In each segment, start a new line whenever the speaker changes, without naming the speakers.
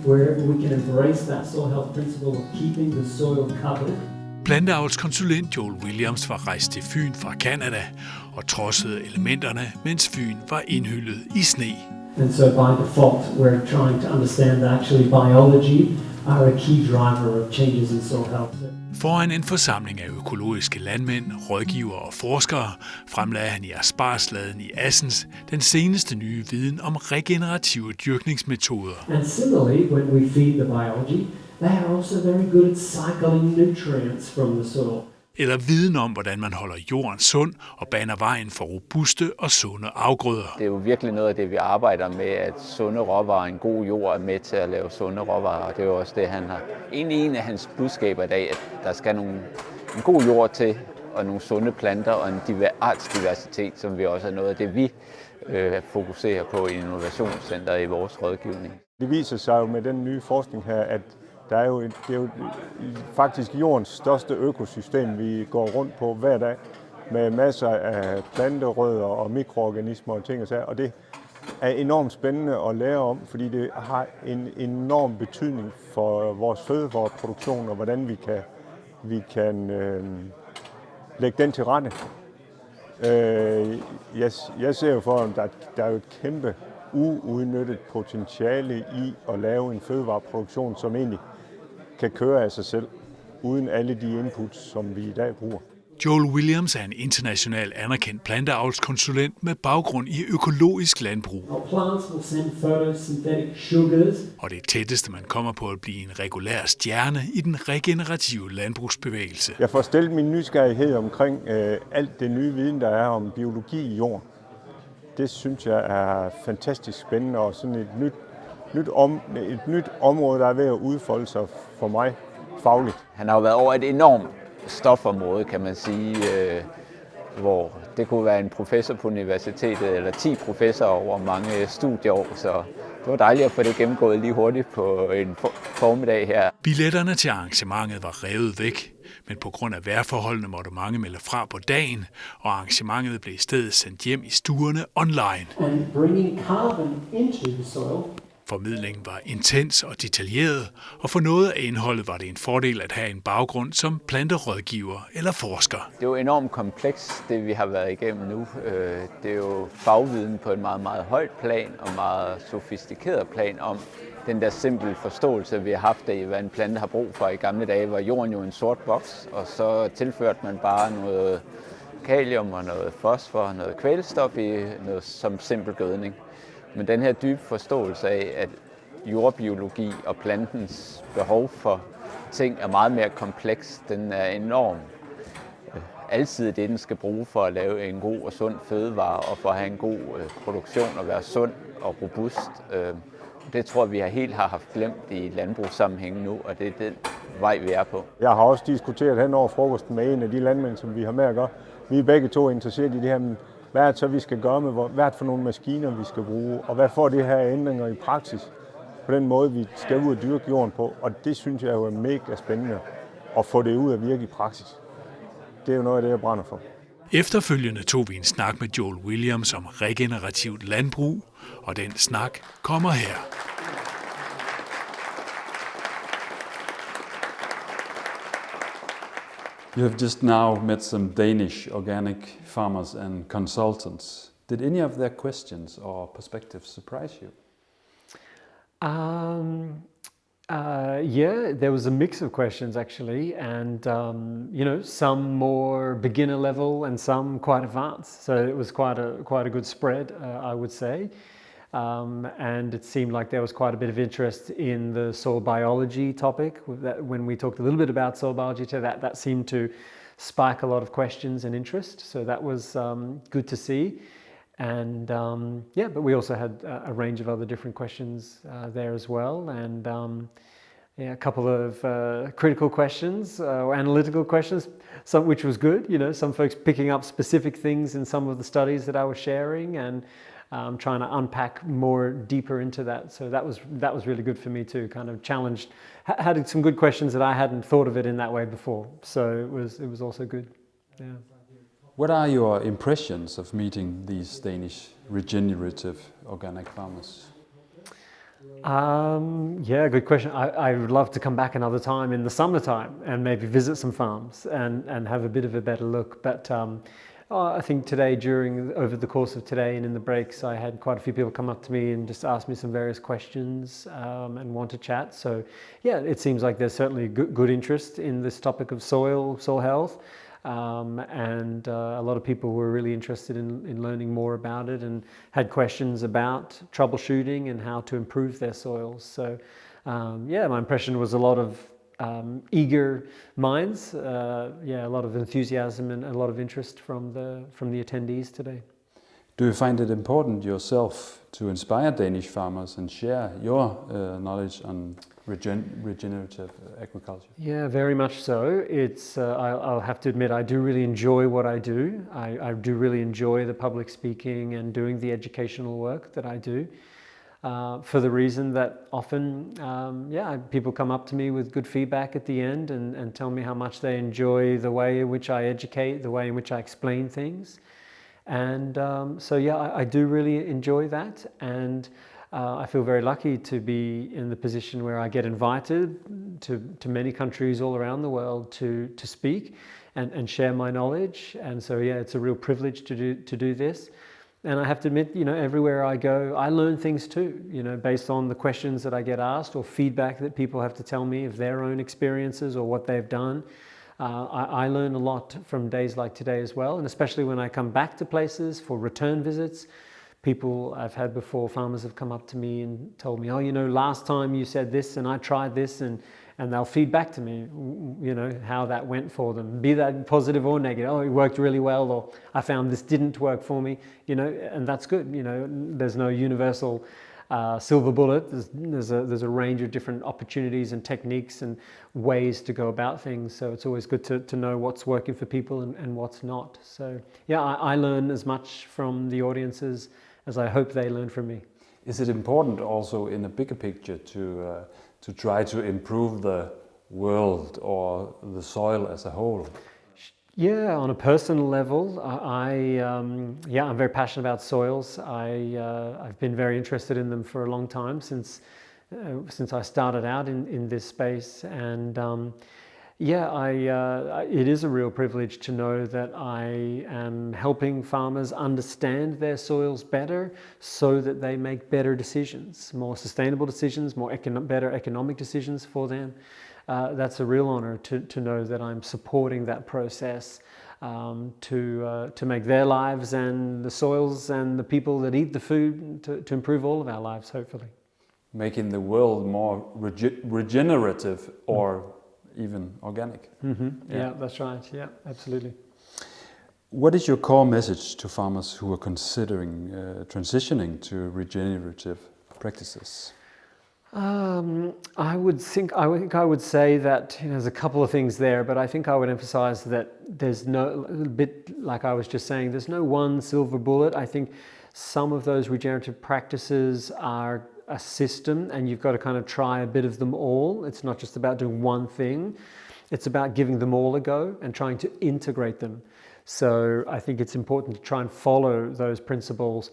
where we can embrace that soil health principle of keeping the soil covered.
Planteavlskonsulent Joel Williams var rejst til Fyn fra Canada og trodsede elementerne, mens Fyn var indhyllet i sne.
And so by default, we're trying to understand that actually biology are a key driver of changes in soil health.
Foran en forsamling af økologiske landmænd, rådgivere og forskere fremlagde han i Asparsladen i Assens den seneste nye viden om regenerative dyrkningsmetoder.
And similarly, when we feed the biology, they are also very good at cycling nutrients from the soil.
Eller viden om, hvordan man holder jorden sund og baner vejen for robuste og sunde afgrøder.
Det er jo virkelig noget af det, vi arbejder med, at sunde råvarer, en god jord er med til at lave sunde råvarer. Og det er jo også det, han har. En af hans budskaber i dag, at der skal en god jord til, og nogle sunde planter og en artsdiversitet, som vi også er noget af det, vi fokuserer på i Innovationscenter i vores rådgivning.
Det viser sig jo med den nye forskning her, at det er jo faktisk jordens største økosystem, vi går rundt på hver dag, med masser af planterødder og mikroorganismer og ting og sager. Og det er enormt spændende at lære om, fordi det har en enorm betydning for vores fødevareproduktion og hvordan vi kan lægge den til rette. Jeg ser jo for, at der er jo et kæmpe uudnyttet potentiale i at lave en fødevareproduktion, som egentlig kan køre af sig selv, uden alle de inputs, som vi i dag bruger.
Joel Williams er en international anerkendt planteavlskonsulent med baggrund i økologisk landbrug. Og det tætteste, man kommer på at blive en regulær stjerne i den regenerative landbrugsbevægelse.
Jeg får stillet min nysgerrighed omkring alt det nye viden, der er om biologi i jorden. Det synes jeg er fantastisk spændende og sådan et nyt område, der er ved at udfolde sig for mig fagligt.
Han har jo været over et enormt stofområde, kan man sige, hvor det kunne være en professor på universitetet eller 10 professorer over mange studieår, så det var dejligt at få det gennemgået lige hurtigt på en formiddag her.
Billetterne til arrangementet var revet væk, men på grund af vejrforholdene måtte mange melde fra på dagen, og arrangementet blev i stedet sendt hjem i stuerne online. Formidlingen var intens og detaljeret, og for noget af indholdet var det en fordel at have en baggrund som planterådgiver eller forsker.
Det er jo enormt komplekst, det vi har været igennem nu. Det er jo fagviden på et meget, meget højt plan og meget sofistikeret plan om den der simple forståelse, vi har haft af, hvad en plante har brug for. I gamle dage var jorden jo en sort boks, og så tilførte man bare noget kalium og noget fosfor og noget kvælstof i noget som simpel gødning. Men den her dybe forståelse af, at jordbiologi og plantens behov for ting er meget mere kompleks, den er enorm. Altid det, den skal bruge for at lave en god og sund fødevare og for at have en god produktion og være sund og robust. Det tror vi helt har haft glemt i landbrugssammenhæng nu, og det er den vej, vi er på.
Jeg har også diskuteret hen over frokosten med en af de landmænd, som vi har med at gøre. Vi er begge to interesseret i det her, men hvad er det så, vi skal gøre med, hvad er det for nogle maskiner, vi skal bruge, og hvad får det her ændringer i praksis på den måde, vi skal ud og dyrke jorden på. Og det synes jeg jo er mega spændende at få det ud at virke i praksis. Det er jo noget af det, jeg brænder for.
Efterfølgende tog vi en snak med Joel Williams om regenerativt landbrug, og den snak kommer her.
You have just now met some Danish organic farmers and consultants. Did any of their questions or perspectives surprise you?
Yeah, there was a mix of questions actually, and some more beginner level and some quite advanced. So it was quite a good spread, I would say. And it seemed like there was quite a bit of interest in the soil biology topic. When we talked a little bit about soil biology today, that seemed to spark a lot of questions and interest. So that was good to see. And but we also had a range of other different questions there as well. And a couple of critical questions, analytical questions, some which was good. Some folks picking up specific things in some of the studies that I was sharing and trying to unpack more deeper into that. So that was really good for me too. Kind of challenged, had some good questions that I hadn't thought of it in that way before. So it was also good. Yeah.
What are your impressions of meeting these Danish regenerative organic farmers?
Yeah, good question. I would love to come back another time in the summertime and maybe visit some farms and have a bit of a better look. But I think today, over the course of today and in the breaks, I had quite a few people come up to me and just ask me some various questions and want to chat. So yeah, it seems like there's certainly good interest in this topic of soil health. And a lot of people were really interested in learning more about it and had questions about troubleshooting and how to improve their soils. So yeah, my impression was a lot of eager minds, a lot of enthusiasm and a lot of interest from the attendees today.
Do you find it important yourself to inspire Danish farmers and share your knowledge on regenerative agriculture?
Yeah, very much so. It's I'll have to admit I do really enjoy what I do. I do really enjoy the public speaking and doing the educational work that I do. For the reason that often, people come up to me with good feedback at the end and tell me how much they enjoy the way in which I educate, the way in which I explain things. And I do really enjoy that, and I feel very lucky to be in the position where I get invited to many countries all around the world to speak and share my knowledge. And so it's a real privilege to do this. And I have to admit, everywhere I go, I learn things too, based on the questions that I get asked or feedback that people have to tell me of their own experiences or what they've done. I learn a lot from days like today as well, and especially when I come back to places for return visits. People I've had before, farmers have come up to me and told me, last time you said this and I tried this, and they'll feed back to me, how that went for them, be that positive or negative. Oh, it worked really well, or I found this didn't work for me, and that's good. There's no universal silver bullet. There's a range of different opportunities and techniques and ways to go about things. So it's always good to know what's working for people and what's not. So I learn as much from the audiences as I hope they learn from me.
Is it important also in a bigger picture to try to improve the world or the soil as a whole?
Yeah, on a personal level, I'm very passionate about soils. I've been very interested in them for a long time, since I started out in this space, and it is a real privilege to know that I am helping farmers understand their soils better, so that they make better decisions, more sustainable decisions, better economic decisions for them. That's a real honor to know that I'm supporting that process to make their lives and the soils and the people that eat the food to improve all of our lives, hopefully.
Making the world more regenerative or even organic.
Mm-hmm. Yeah, that's right. Yeah, absolutely.
What is your core message to farmers who are considering transitioning to regenerative practices?
I think I would say that there's a couple of things there, but I think I would emphasize that there's a bit like I was just saying, there's no one silver bullet. I think some of those regenerative practices are a system, and you've got to kind of try a bit of them all. It's not just about doing one thing. It's about giving them all a go and trying to integrate them. So I think it's important to try and follow those principles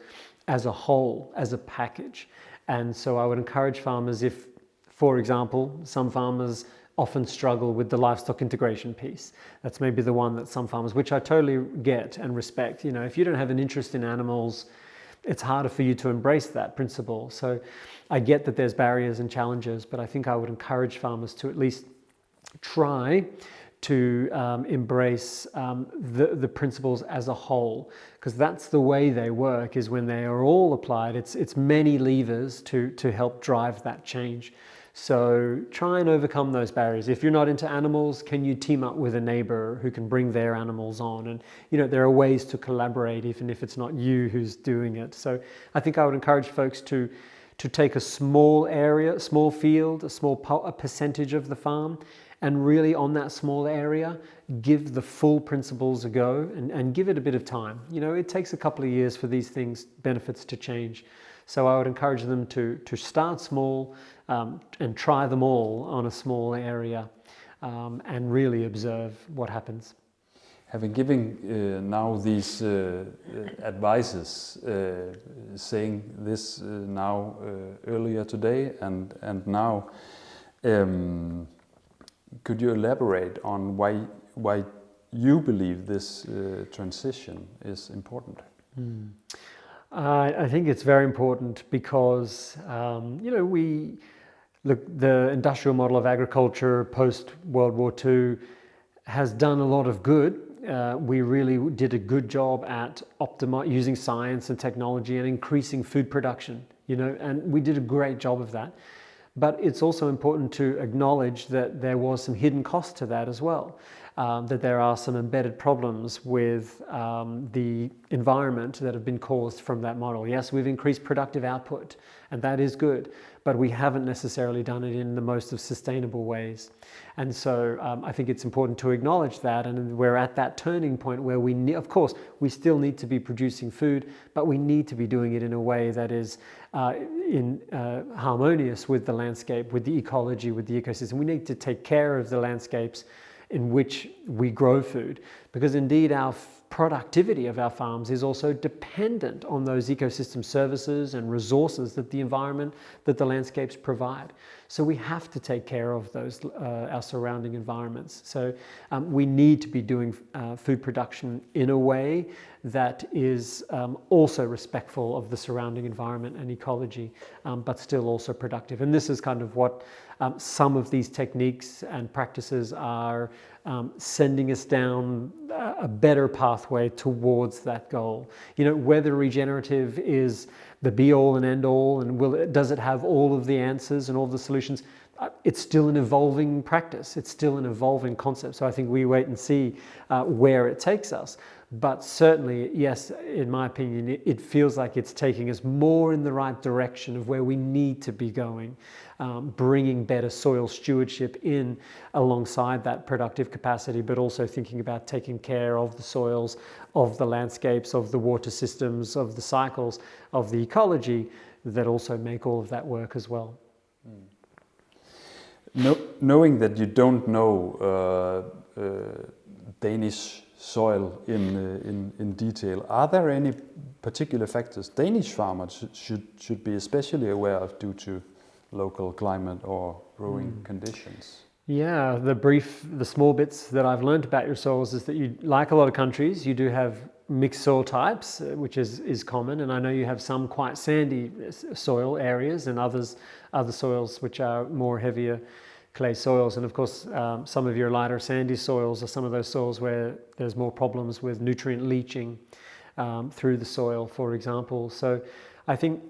as a whole, as a package. And so I would encourage farmers, if, for example, some farmers often struggle with the livestock integration piece. That's maybe the one that some farmers, which I totally get and respect. If you don't have an interest in animals, it's harder for you to embrace that principle. So I get that there's barriers and challenges, but I think I would encourage farmers to at least try to embrace the principles as a whole, because that's the way they work, is when they are all applied. It's many levers to help drive that change. So try and overcome those barriers. If you're not into animals, can you team up with a neighbor who can bring their animals on? And there are ways to collaborate, even if it's not you who's doing it. So I think I would encourage folks to take a small area, small field, a percentage of the farm, and really on that small area, give the full principles a go and give it a bit of time. It takes a couple of years for these benefits to change. So I would encourage them to start small and try them all on a small area and really observe what happens.
Having given now these advices, saying this now earlier today and now, could you elaborate on why you believe this transition is important?
I think it's very important because the industrial model of agriculture post World War II has done a lot of good. We really did a good job at using science and technology and increasing food production, and we did a great job of that. But it's also important to acknowledge that there was some hidden cost to that as well, that there are some embedded problems with the environment that have been caused from that model. Yes, we've increased productive output, and that is good, but we haven't necessarily done it in the most of sustainable ways. And so I think it's important to acknowledge that, and we're at that turning point where of course, we still need to be producing food, but we need to be doing it in a way that is harmonious with the landscape, with the ecology, with the ecosystem. We need to take care of the landscapes in which we grow food, because indeed our productivity of our farms is also dependent on those ecosystem services and resources that the environment, that the landscapes provide. So we have to take care of those our surrounding environments. So we need to be doing food production in a way that is also respectful of the surrounding environment and ecology, but still also productive. And this is kind of what some of these techniques and practices are sending us down a better pathway towards that goal. Whether regenerative is the be-all and end-all, and does it have all of the answers and all of the solutions? It's still an evolving practice. It's still an evolving concept. So I think we wait and see where it takes us. But certainly, yes, in my opinion, it feels like it's taking us more in the right direction of where we need to be going, bringing better soil stewardship in alongside that productive capacity, but also thinking about taking care of the soils, of the landscapes, of the water systems, of the cycles, of the ecology that also make all of that work as well.
Knowing that you don't know Danish soil in detail, are there any particular factors Danish farmers should be especially aware of due to local climate or growing conditions?
Yeah, the small bits that I've learned about your soils is that you, like a lot of countries, you do have mixed soil types, which is common, and I know you have some quite sandy soil areas and other soils which are more heavier clay soils, and of course some of your lighter sandy soils are some of those soils where there's more problems with nutrient leaching through the soil, for example. So I think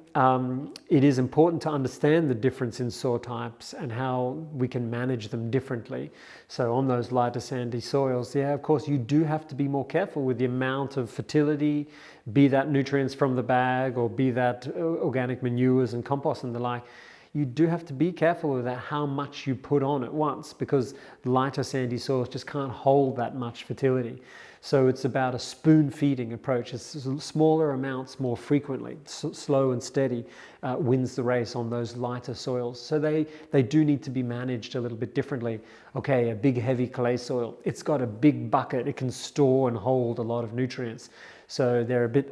it is important to understand the difference in soil types and how we can manage them differently. So on those lighter sandy soils, yeah, of course you do have to be more careful with the amount of fertility, be that nutrients from the bag or be that organic manures and compost and the like. You do have to be careful with that, how much you put on at once, because lighter sandy soils just can't hold that much fertility. So it's about a spoon feeding approach. It's smaller amounts more frequently. Slow and steady wins the race on those lighter soils. So they do need to be managed a little bit differently. Okay, a big heavy clay soil, it's got a big bucket. It can store and hold a lot of nutrients. So they're a bit,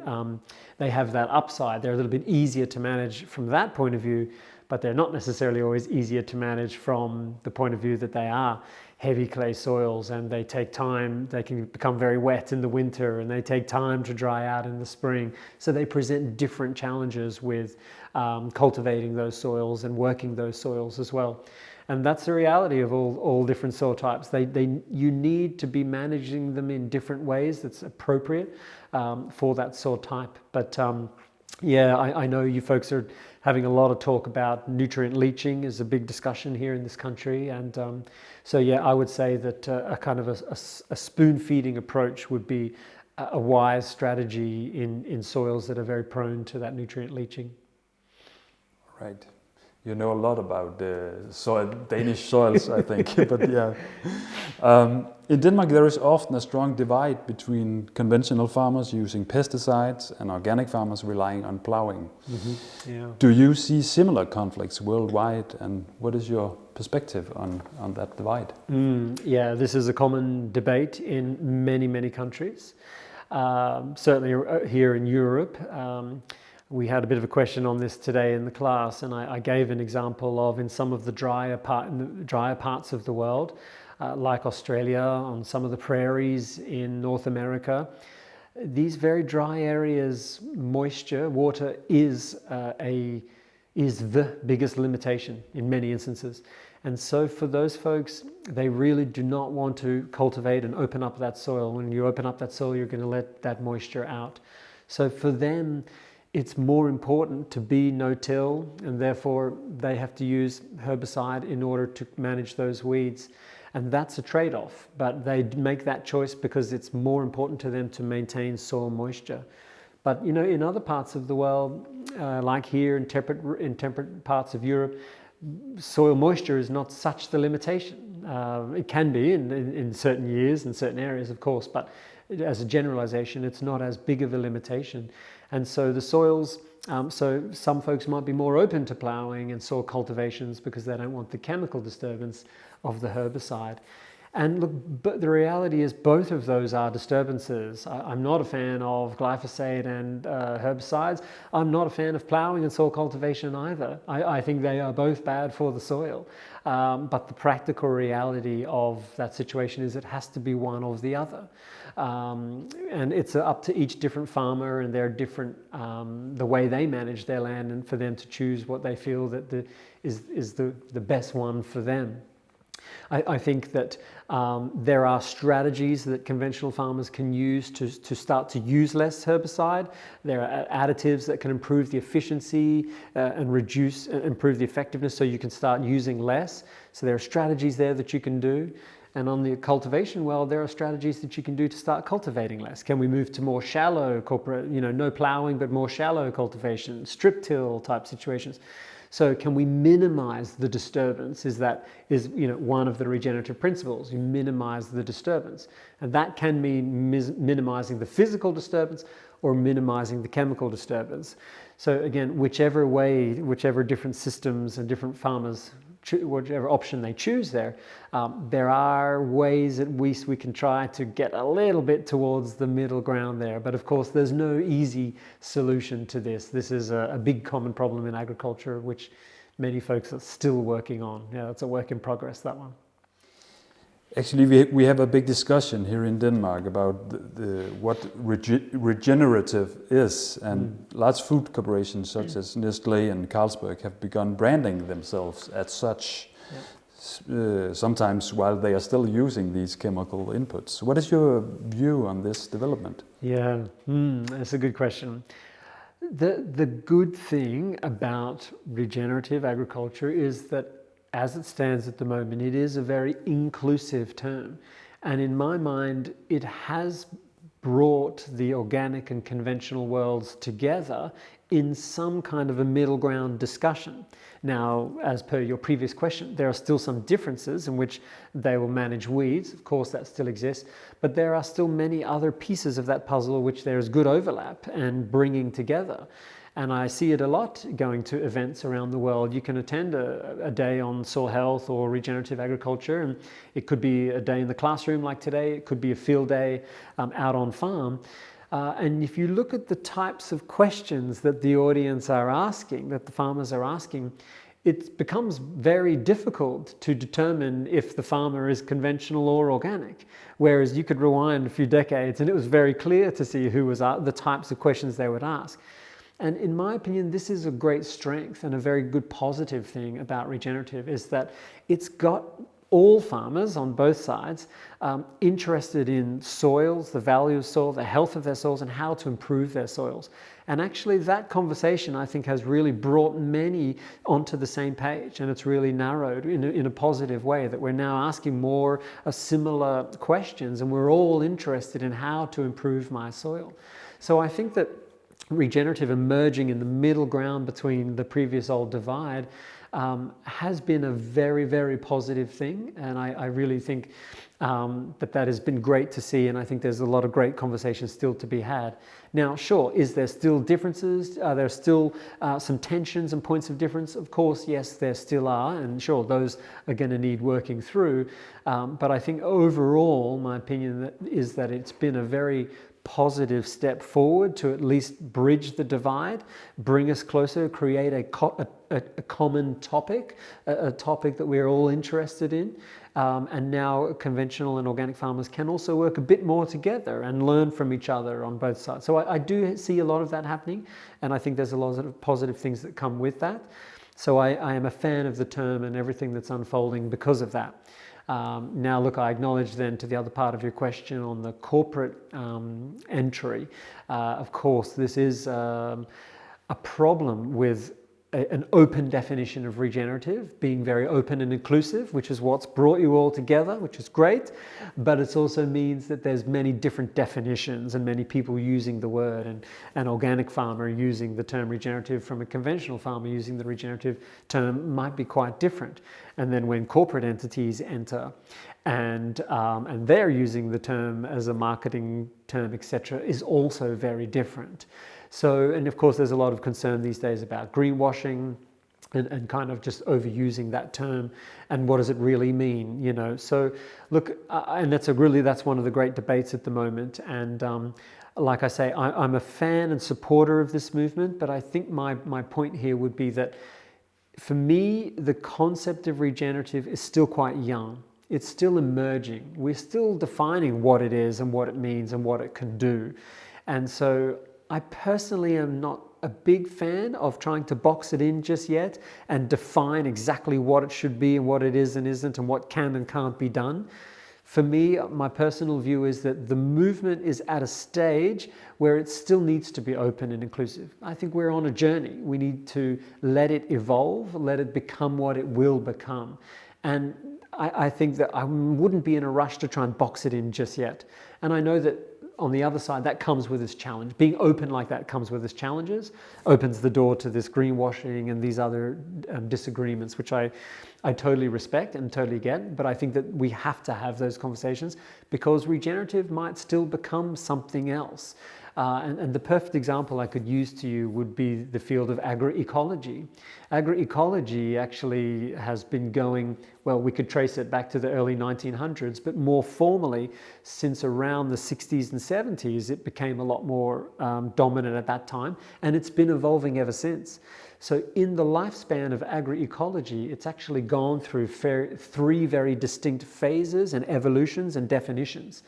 they have that upside. They're a little bit easier to manage from that point of view, but they're not necessarily always easier to manage from the point of view that they are heavy clay soils and they take time. They can become very wet in the winter and they take time to dry out in the spring. So they present different challenges with cultivating those soils and working those soils as well. And that's the reality of all different soil types. You need to be managing them in different ways that's appropriate for that soil type. But yeah, I know you folks are having a lot of talk about nutrient leaching is a big discussion here in this country. And so yeah, I would say that a kind of a spoon feeding approach would be a wise strategy in soils that are very prone to that nutrient leaching.
Right. You know a lot about Danish soils, I think. But yeah, in Denmark there is often a strong divide between conventional farmers using pesticides and organic farmers relying on plowing.
Yeah.
Do you see similar conflicts worldwide, and what is your perspective on that divide?
Yeah, this is a common debate in many countries. Certainly here in Europe. We had a bit of a question on this today in the class, and I gave an example of in some of the drier parts of the world, like Australia, on some of the prairies in North America. These very dry areas, water is the biggest limitation in many instances. And so for those folks, they really do not want to cultivate and open up that soil. When you open up that soil, you're going to let that moisture out. So for them, it's more important to be no-till, and therefore they have to use herbicide in order to manage those weeds. And that's a trade-off, but they make that choice because it's more important to them to maintain soil moisture. But you know, in other parts of the world, like here in temperate parts of Europe, soil moisture is not such the limitation. It can be in certain years and certain areas, of course, but as a generalization, it's not as big of a limitation. And so the soils, so some folks might be more open to ploughing and soil cultivations because they don't want the chemical disturbance of the herbicide. And look, but the reality is both of those are disturbances. I'm not a fan of glyphosate and herbicides. I'm not a fan of ploughing and soil cultivation either. I think they are both bad for the soil. But the practical reality of that situation is it has to be one or the other. And it's up to each different farmer and their different, the way they manage their land, and for them to choose what they feel that is the best one for them. I think that there are strategies that conventional farmers can use to start to use less herbicide. There are additives that can improve the efficiency and improve the effectiveness, so you can start using less. So there are strategies there that you can do. And on the cultivation well, there are strategies that you can do to start cultivating less. Can we move to more shallow no ploughing, but more shallow cultivation, strip till type situations? So can we minimize the disturbance? Is one of the regenerative principles. You minimize the disturbance. And that can mean minimizing the physical disturbance or minimizing the chemical disturbance. So again, whichever different systems and different farmers, whichever option they choose there are ways at least we can try to get a little bit towards the middle ground there. But of course, there's no easy solution to this. This is a big common problem in agriculture, which many folks are still working on. Yeah, it's a work in progress, that one.
Actually, we have a big discussion here in Denmark about what regenerative is, and large food corporations such as Nestlé and Carlsberg have begun branding themselves as such, sometimes while they are still using these chemical inputs. What is your view on this development?
Yeah, that's a good question. The good thing about regenerative agriculture is that as it stands at the moment, it is a very inclusive term. And in my mind, it has brought the organic and conventional worlds together in some kind of a middle ground discussion. Now, as per your previous question, there are still some differences in which they will manage weeds. Of course, that still exists. But there are still many other pieces of that puzzle which there is good overlap and bringing together. And I see it a lot going to events around the world. You can attend a day on soil health or regenerative agriculture, and it could be a day in the classroom like today. It could be a field day out on farm. And if you look at the types of questions that the audience are asking, that the farmers are asking, it becomes very difficult to determine if the farmer is conventional or organic. Whereas you could rewind a few decades and it was very clear to see who was the types of questions they would ask. And in my opinion, this is a great strength and a very good positive thing about regenerative, is that it's got all farmers on both sides interested in soils, the value of soil, the health of their soils, and how to improve their soils. And actually that conversation, I think, has really brought many onto the same page, and it's really narrowed in a positive way, that we're now asking more similar questions, and we're all interested in how to improve my soil. So I think that regenerative emerging in the middle ground between the previous old divide has been a very, very positive thing. And I really think that has been great to see. And I think there's a lot of great conversations still to be had. Now, sure, is there still differences? Are there still some tensions and points of difference? Of course, yes, there still are. And sure, those are going to need working through. But I think overall, my opinion is that it's been a very positive step forward to at least bridge the divide, bring us closer, create a common topic, a topic that we're all interested in. And now conventional and organic farmers can also work a bit more together and learn from each other on both sides. So I do see a lot of that happening, and I think there's a lot of positive things that come with that. So I am a fan of the term and everything that's unfolding because of that. Now, look, I acknowledge then to the other part of your question on the corporate entry. Of course, this is a problem with an open definition of regenerative, being very open and inclusive, which is what's brought you all together, which is great. But it also means that there's many different definitions and many people using the word, and an organic farmer using the term regenerative from a conventional farmer using the regenerative term might be quite different. And then when corporate entities enter and they're using the term as a marketing term, etc., is also very different. So, and of course, there's a lot of concern these days about greenwashing and kind of just overusing that term, and what does it really mean, you know? So, look, and that's one of the great debates at the moment. And like I say, I'm a fan and supporter of this movement, but I think my point here would be that for me, the concept of regenerative is still quite young. It's still emerging. We're still defining what it is and what it means and what it can do. And so I personally am not a big fan of trying to box it in just yet and define exactly what it should be and what it is and isn't and what can and can't be done. For me, my personal view is that the movement is at a stage where it still needs to be open and inclusive. I think we're on a journey. We need to let it evolve, let it become what it will become. And I think that I wouldn't be in a rush to try and box it in just yet. And I know that on the other side, that comes with its challenge. Being open like that comes with its challenges, opens the door to this greenwashing and these other disagreements, which I totally respect and totally get. But I think that we have to have those conversations because regenerative might still become something else. And the perfect example I could use to you would be the field of agroecology. Agroecology actually has been going, well, we could trace it back to the early 1900s, but more formally, since around the 60s and 70s, it became a lot more dominant at that time, and it's been evolving ever since. So in the lifespan of agroecology, it's actually gone through three very distinct phases and evolutions and definitions.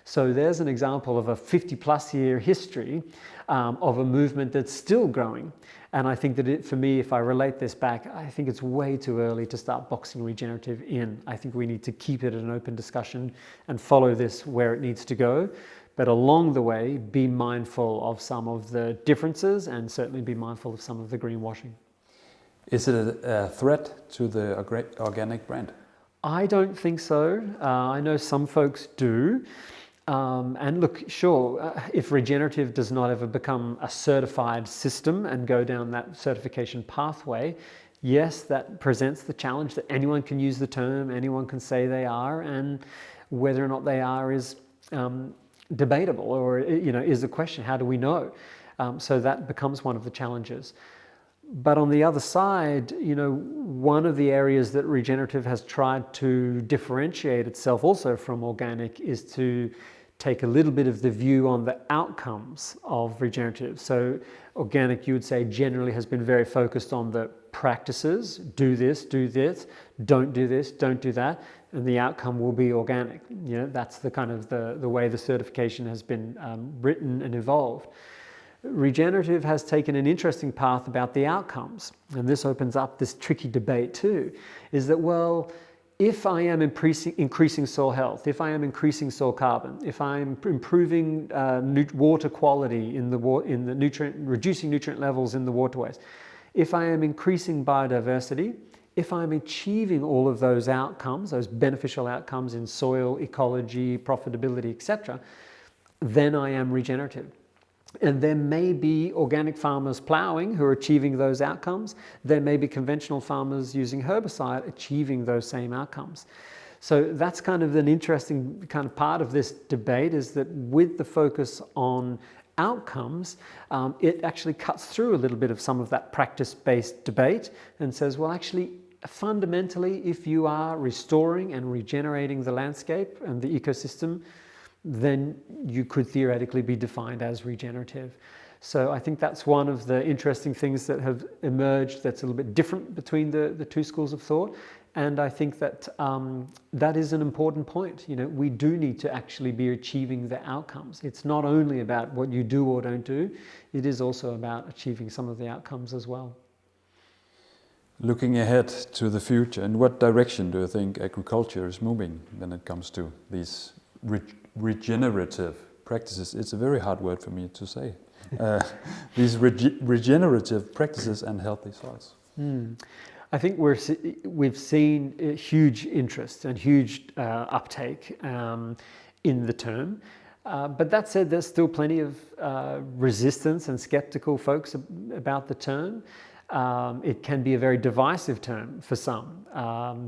So there's an example of a 50-plus year history of a movement that's still growing. And I think that for me, if I relate this back, I think it's way too early to start boxing regenerative in. I think we need to keep it an open discussion and follow this where it needs to go. But along the way, be mindful of some of the differences and certainly be mindful of some of the greenwashing.
Is it a threat to the organic brand?
I don't think so. I know some folks do. And look, sure, if regenerative does not ever become a certified system and go down that certification pathway, yes, that presents the challenge that anyone can use the term, anyone can say they are, and whether or not they are is debatable, or is a question. How do we know? So that becomes one of the challenges. But on the other side, one of the areas that regenerative has tried to differentiate itself also from organic is to take a little bit of the view on the outcomes of regenerative. So organic, you would say, generally has been very focused on the practices. Do this, don't do this, don't do that, and the outcome will be organic. That's the kind of the way the certification has been written and evolved. Regenerative has taken an interesting path about the outcomes, and this opens up this tricky debate too, is that, well, if I am increasing soil health, if I am increasing soil carbon, if I'm improving water quality in the reducing nutrient levels in the waterways, if I am increasing biodiversity, if I'm achieving all of those outcomes, those beneficial outcomes in soil, ecology, profitability, etc., then I am regenerative. And there may be organic farmers ploughing who are achieving those outcomes. There may be conventional farmers using herbicide achieving those same outcomes. So that's kind of an interesting kind of part of this debate, is that with the focus on outcomes, it actually cuts through a little bit of some of that practice-based debate and says, well, actually, fundamentally, if you are restoring and regenerating the landscape and the ecosystem, then you could theoretically be defined as regenerative. So I think that's one of the interesting things that have emerged that's a little bit different between the two schools of thought. And I think that that is an important point. You know, we do need to actually be achieving the outcomes. It's not only about what you do or don't do, it is also about achieving some of the outcomes as well.
Looking ahead to the future, in what direction do you think agriculture is moving when it comes to these regenerative practices? It's a very hard word for me to say. These regenerative practices and healthy soils.
I think we've seen a huge interest and huge uptake in the term. But that said, there's still plenty of resistance and skeptical folks about the term. It can be a very divisive term for some.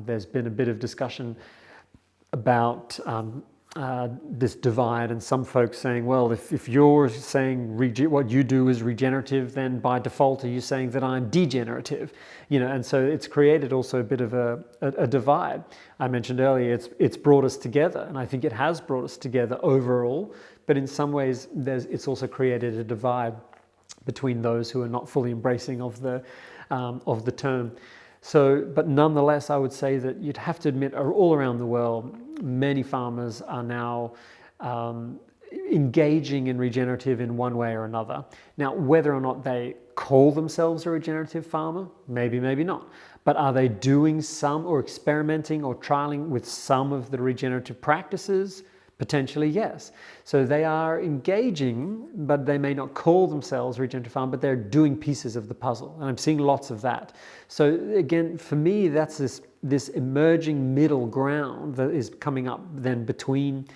There's been a bit of discussion about this divide, and some folks saying, well, if you're saying what you do is regenerative, then by default are you saying that I'm degenerative? You know, and so it's created also a bit of a divide. I mentioned earlier it's brought us together, and I think it has brought us together overall, but in some ways it's also created a divide between those who are not fully embracing of the term. So, but nonetheless, I would say that you'd have to admit, all around the world, many farmers are now engaging in regenerative in one way or another. Now, whether or not they call themselves a regenerative farmer, maybe, maybe not. But are they doing some or experimenting or trialing with some of the regenerative practices? Potentially, yes. So they are engaging, but they may not call themselves regenerative farm, but they're doing pieces of the puzzle. And I'm seeing lots of that. So again, for me, that's this emerging middle ground that is coming up then between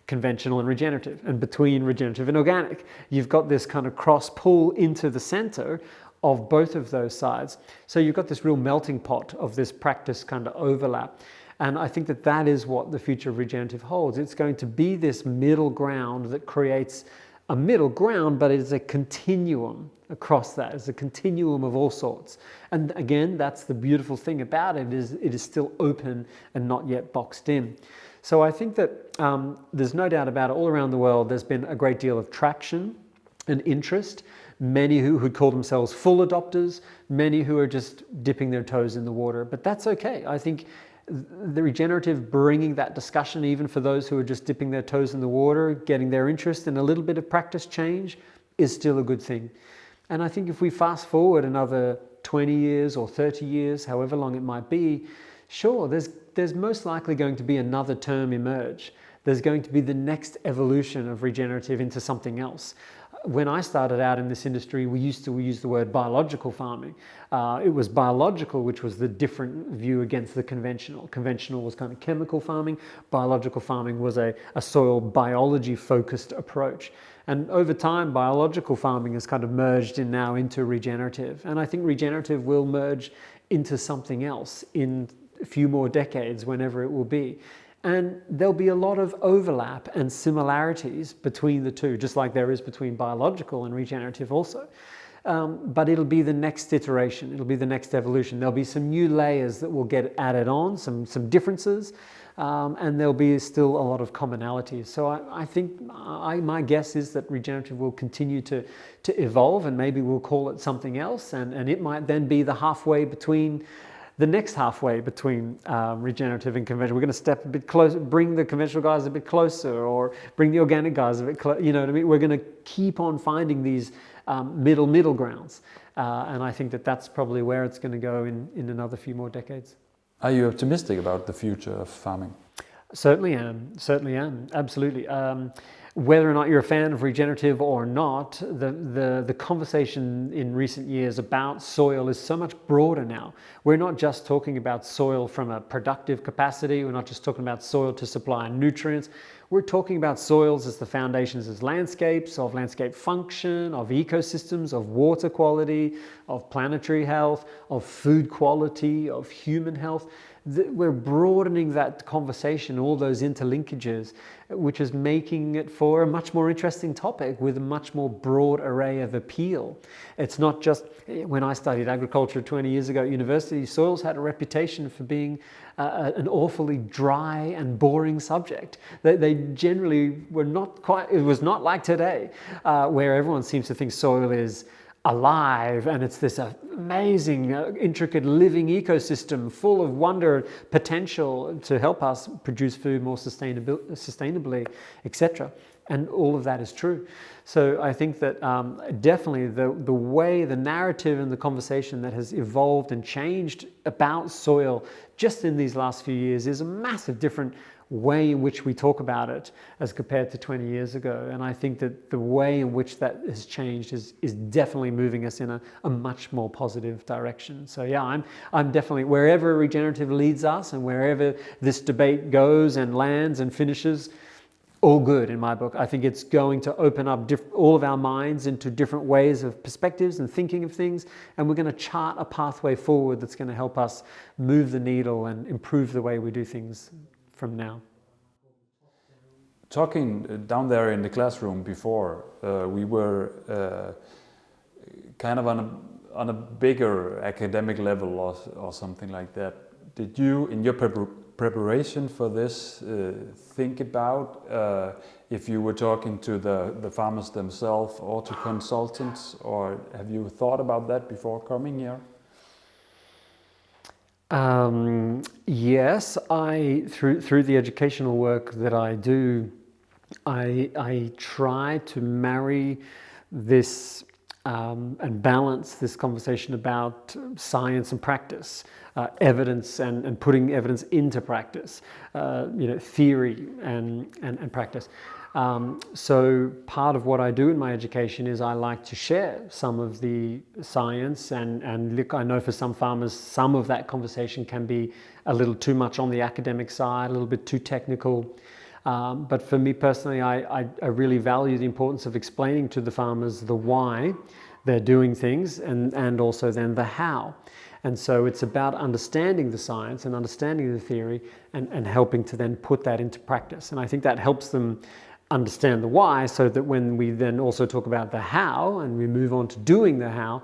conventional and regenerative, and between regenerative and organic. You've got this kind of cross pull into the center of both of those sides. So you've got this real melting pot of this practice kind of overlap. And I think that is what the future of regenerative holds. It's going to be this middle ground that creates a middle ground, but it's a continuum across that. It's a continuum of all sorts. And again, that's the beautiful thing about it, is it is still open and not yet boxed in. So I think that there's no doubt about it, all around the world, there's been a great deal of traction and interest. Many who call themselves full adopters, many who are just dipping their toes in the water. But that's okay. I think the regenerative, bringing that discussion even for those who are just dipping their toes in the water, getting their interest in a little bit of practice change, is still a good thing. And I think if we fast forward another 20 years or 30 years, however long it might be, sure, there's most likely going to be another term emerge. There's going to be the next evolution of regenerative into something else. When I started out in this industry, we used to use the word biological farming. It was biological, which was the different view against the conventional. Conventional was kind of chemical farming. Biological farming was a soil biology-focused approach. And over time, biological farming has kind of merged now into regenerative. And I think regenerative will merge into something else in a few more decades, whenever it will be. And there'll be a lot of overlap and similarities between the two, just like there is between biological and regenerative also. But it'll be the next iteration, it'll be the next evolution. There'll be some new layers that will get added on, some differences, and there'll be still a lot of commonalities. So I think my guess is that regenerative will continue to evolve, and maybe we'll call it something else, and it might then be the next halfway between regenerative and conventional. We're going to step a bit closer, bring the conventional guys a bit closer, or bring the organic guys a bit closer. You know what I mean? We're going to keep on finding these middle grounds. And I think that's probably where it's going to go in another few more decades.
Are you optimistic about the future of farming?
Certainly am, absolutely. whether or not you're a fan of regenerative or not, the conversation in recent years about soil is so much broader now. We're not just talking about soil from a productive capacity. We're not just talking about soil to supply nutrients. We're talking about soils as the foundations as landscapes, of landscape function, of ecosystems, of water quality, of planetary health, of food quality, of human health. We're broadening that conversation, all those interlinkages, which is making it for a much more interesting topic with a much more broad array of appeal. It's not just, when I studied agriculture 20 years ago at university, soils had a reputation for being an awfully dry and boring subject. They generally were not quite, it was not like today, where everyone seems to think soil is alive and it's this amazing, intricate living ecosystem full of wonder, potential to help us produce food more sustainably, etc. And all of that is true. So I think that definitely the way, the narrative and the conversation that has evolved and changed about soil just in these last few years is a massive different way in which we talk about it as compared to 20 years ago. And I think that the way in which that has changed is definitely moving us in a much more positive direction. So yeah, I'm definitely, wherever regenerative leads us and wherever this debate goes and lands and finishes, all good in my book. I think it's going to open up all of our minds into different ways of perspectives and thinking of things, and we're going to chart a pathway forward that's going to help us move the needle and improve the way we do things from now.
Talking down there in the classroom before, we were kind of on a bigger academic level or something like that. Did you, in your preparation for this, think about if you were talking to the farmers themselves or to consultants, or have you thought about that before coming here?
Yes, through the educational work that I do, I try to marry this and balance this conversation about science and practice, evidence and putting evidence into practice, theory and practice. So part of what I do in my education is I like to share some of the science and look, I know for some farmers some of that conversation can be a little too much on the academic side, a little bit too technical. But for me personally, I really value the importance of explaining to the farmers the why they're doing things and also then the how. And so it's about understanding the science and understanding the theory and helping to then put that into practice. And I think that helps them understand the why, so that when we then also talk about the how and we move on to doing the how,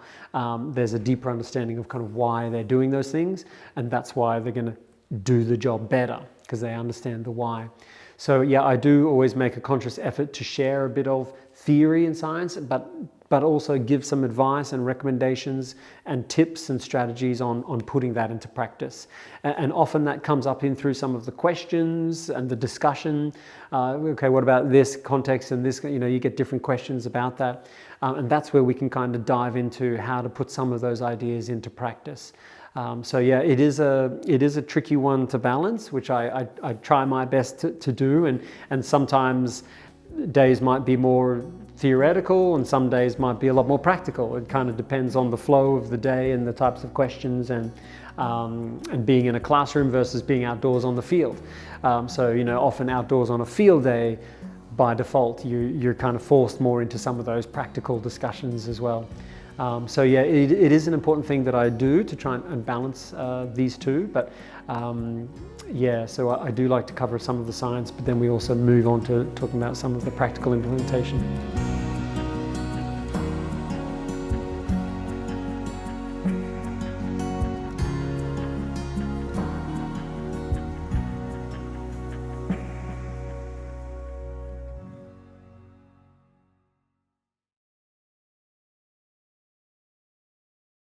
there's a deeper understanding of kind of why they're doing those things, and that's why they're going to do the job better, because they understand the why. So yeah, I do always make a conscious effort to share a bit of theory in science, but also give some advice and recommendations and tips and strategies on putting that into practice. And often that comes up in through some of the questions and the discussion. Okay, what about this context and this, you get different questions about that. And that's where we can kind of dive into how to put some of those ideas into practice. So yeah, it is a tricky one to balance, which I try my best to do, and sometimes days might be more theoretical and some days might be a lot more practical. It kind of depends on the flow of the day and the types of questions and being in a classroom versus being outdoors on the field. So often outdoors on a field day, by default, you're kind of forced more into some of those practical discussions as well. So yeah, it is an important thing that I do to try and balance these two, but yeah, so I do like to cover some of the science, but then we also move on to talking about some of the practical implementation.